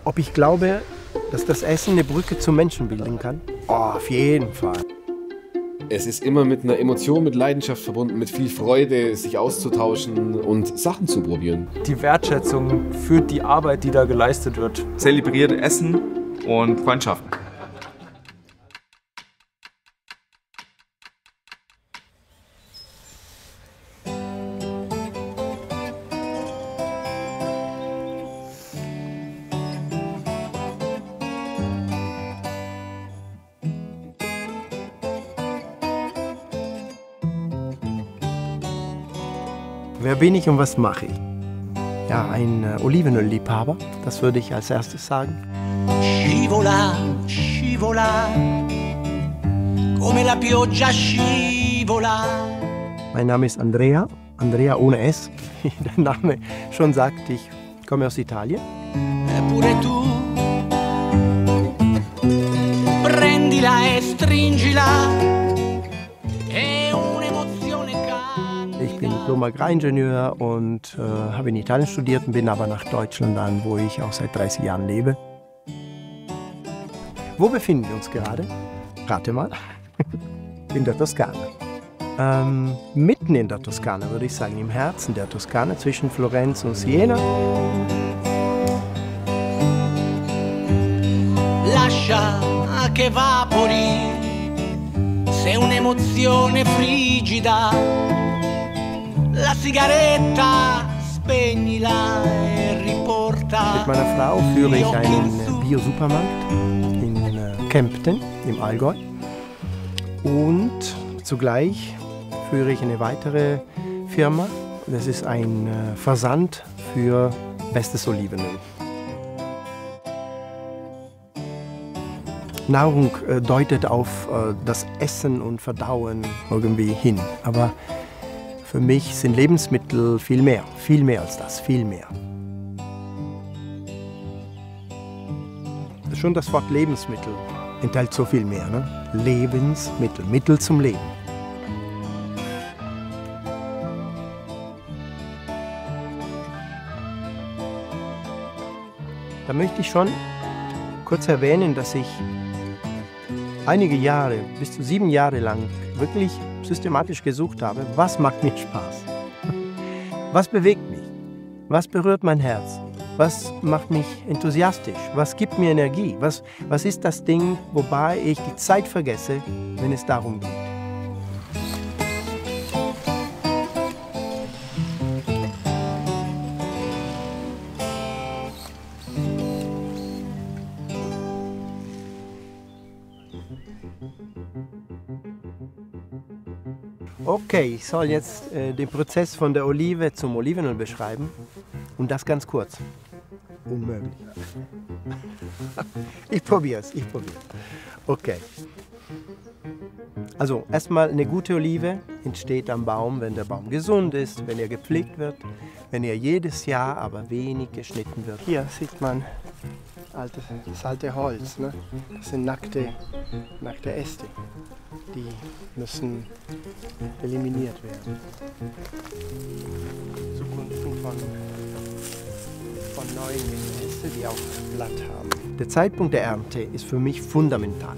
Ob ich glaube, dass das Essen eine Brücke zum Menschen bilden kann? Oh, auf jeden Fall. Es ist immer mit einer Emotion, mit Leidenschaft verbunden, mit viel Freude, sich auszutauschen und Sachen zu probieren. Die Wertschätzung für die Arbeit, die da geleistet wird. Zelebriert Essen und Freundschaften. Wer bin ich und was mache ich? Ja, ein Olivenölliebhaber, das würde ich als erstes sagen. Scivola, scivola, come la pioggia scivola. Mein Name ist Andrea, Andrea ohne S. Wie der Name schon sagt, ich komme aus Italien. Eppure tu, prendila e stringila. Ich bin Diplom-Agraringenieur und habe in Italien studiert und bin aber nach Deutschland dann, wo ich auch seit 30 Jahren lebe. Wo befinden wir uns gerade? Rate mal. In der Toskana. Mitten in der Toskana, würde ich sagen, im Herzen der Toskana, zwischen Florenz und Siena. Lascia che evapori, se un'emozione frigida. La sigaretta spegnila e riporta. Mit meiner Frau führe ich einen Bio-Supermarkt in Kempten im Allgäu. Und zugleich führe ich eine weitere Firma. Das ist ein Versand für bestes Olivenöl. Nahrung deutet auf das Essen und Verdauen irgendwie hin. Aber für mich sind Lebensmittel viel mehr als das, viel mehr. Schon das Wort Lebensmittel enthält so viel mehr, ne? Lebensmittel, Mittel zum Leben. Da möchte ich schon kurz erwähnen, dass ich einige Jahre, bis zu 7 Jahre lang, wirklich systematisch gesucht habe, was macht mir Spaß? Was bewegt mich? Was berührt mein Herz? Was macht mich enthusiastisch? Was gibt mir Energie? Was ist das Ding, wobei ich die Zeit vergesse, wenn es darum geht? Okay, ich soll jetzt den Prozess von der Olive zum Olivenöl beschreiben und das ganz kurz. Unmöglich. Ich probiere es. Okay. Also erstmal, eine gute Olive entsteht am Baum, wenn der Baum gesund ist, wenn er gepflegt wird, wenn er jedes Jahr aber wenig geschnitten wird. Hier sieht man das alte Holz, ne? Das sind nackte Äste. Die müssen eliminiert werden. Zukunften von neuen Gefäßen, die auch Blatt haben. Der Zeitpunkt der Ernte ist für mich fundamental.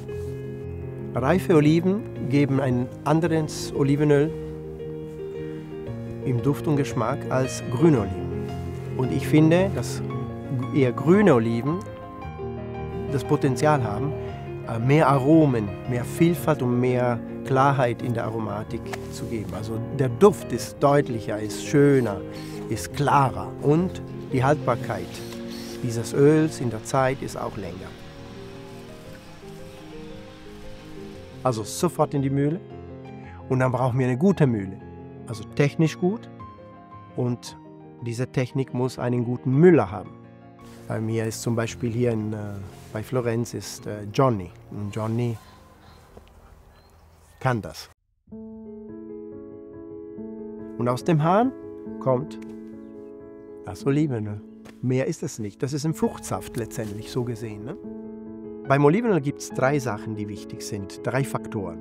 Reife Oliven geben ein anderes Olivenöl im Duft und Geschmack als grüne Oliven. Und ich finde, dass eher grüne Oliven das Potenzial haben, mehr Aromen, mehr Vielfalt und mehr Klarheit in der Aromatik zu geben. Also der Duft ist deutlicher, ist schöner, ist klarer und die Haltbarkeit dieses Öls in der Zeit ist auch länger. Also sofort in die Mühle und dann brauchen wir eine gute Mühle. Also technisch gut und diese Technik muss einen guten Müller haben. Bei mir ist zum Beispiel hier bei Florenz ist Johnny. Und Johnny kann das. Und aus dem Hahn kommt das Olivenöl. Mehr ist es nicht. Das ist ein Fruchtsaft letztendlich, so gesehen. Ne? Beim Olivenöl gibt es 3 Sachen, die wichtig sind. 3 Faktoren,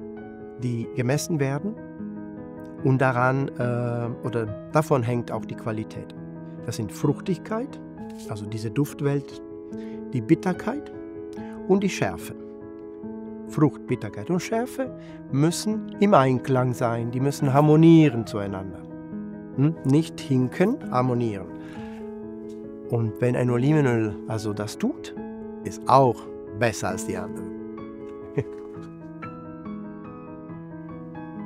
die gemessen werden und davon hängt auch die Qualität. Das sind Fruchtigkeit, also diese Duftwelt, die Bitterkeit und die Schärfe. Frucht, Bitterkeit und Schärfe müssen im Einklang sein, die müssen harmonieren zueinander. Nicht hinken, harmonieren. Und wenn ein Olivenöl also das tut, ist auch besser als die anderen.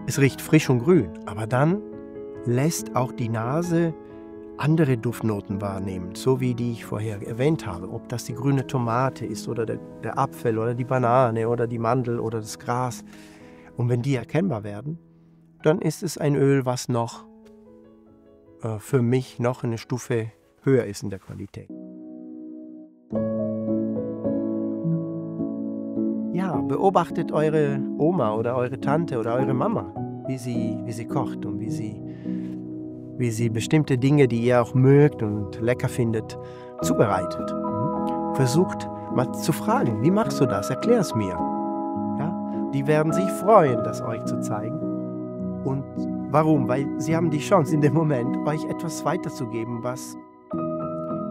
Es riecht frisch und grün, aber dann lässt auch die Nase andere Duftnoten wahrnehmen, so wie die ich vorher erwähnt habe. Ob das die grüne Tomate ist oder der Apfel oder die Banane oder die Mandel oder das Gras. Und wenn die erkennbar werden, dann ist es ein Öl, was noch für mich noch eine Stufe höher ist in der Qualität. Ja, beobachtet eure Oma oder eure Tante oder eure Mama, wie sie kocht und wie sie bestimmte Dinge, die ihr auch mögt und lecker findet, zubereitet. Versucht mal zu fragen, wie machst du das? Erklär es mir. Ja? Die werden sich freuen, das euch zu zeigen. Und warum? Weil sie haben die Chance in dem Moment, euch etwas weiterzugeben, was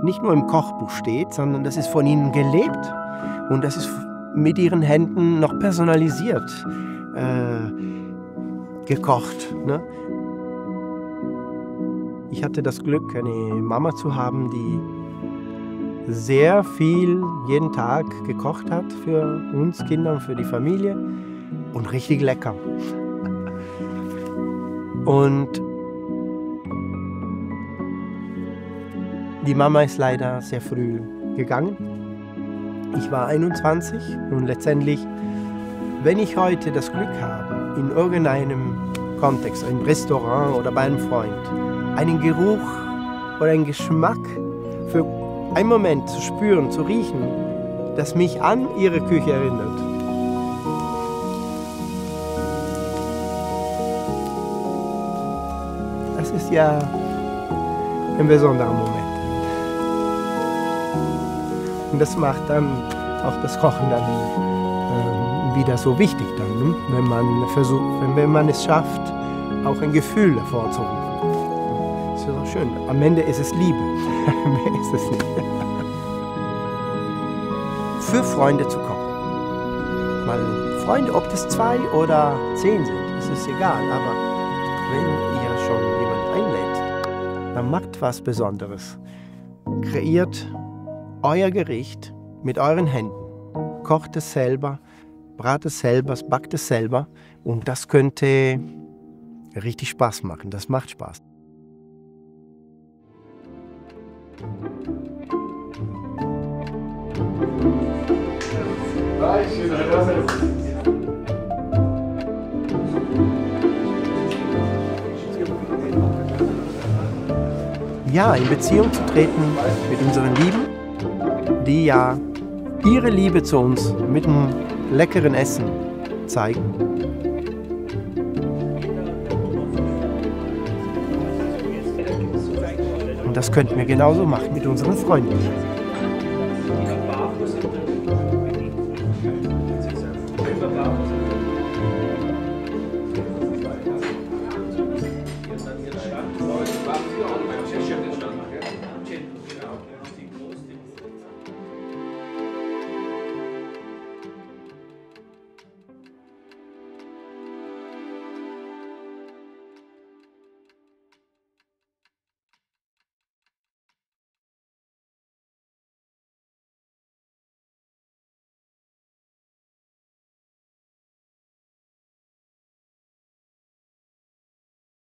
nicht nur im Kochbuch steht, sondern das ist von ihnen gelebt und das ist mit ihren Händen noch personalisiert gekocht. Ne? Ich hatte das Glück, eine Mama zu haben, die sehr viel jeden Tag gekocht hat für uns Kinder und für die Familie und richtig lecker. Und die Mama ist leider sehr früh gegangen. Ich war 21 und letztendlich, wenn ich heute das Glück habe, in irgendeinem Kontext, im Restaurant oder bei einem Freund, einen Geruch oder einen Geschmack für einen Moment zu spüren, zu riechen, das mich an ihre Küche erinnert. Das ist ja ein besonderer Moment. Und das macht dann auch das Kochen dann wieder so wichtig dann, ne? wenn man es schafft, auch ein Gefühl hervorzurufen. Das ist auch schön. Am Ende ist es Liebe. Mehr ist es nicht. Für Freunde zu kochen. Weil Freunde, ob das 2 oder 10 sind, das ist egal. Aber wenn ihr schon jemanden einlädt, dann macht was Besonderes. Kreiert euer Gericht mit euren Händen. Kocht es selber, brat es selber, backt es selber. Und das könnte richtig Spaß machen. Das macht Spaß. Ja, in Beziehung zu treten mit unseren Lieben, die ja ihre Liebe zu uns mit einem leckeren Essen zeigen. Und das könnten wir genauso machen mit unseren Freunden.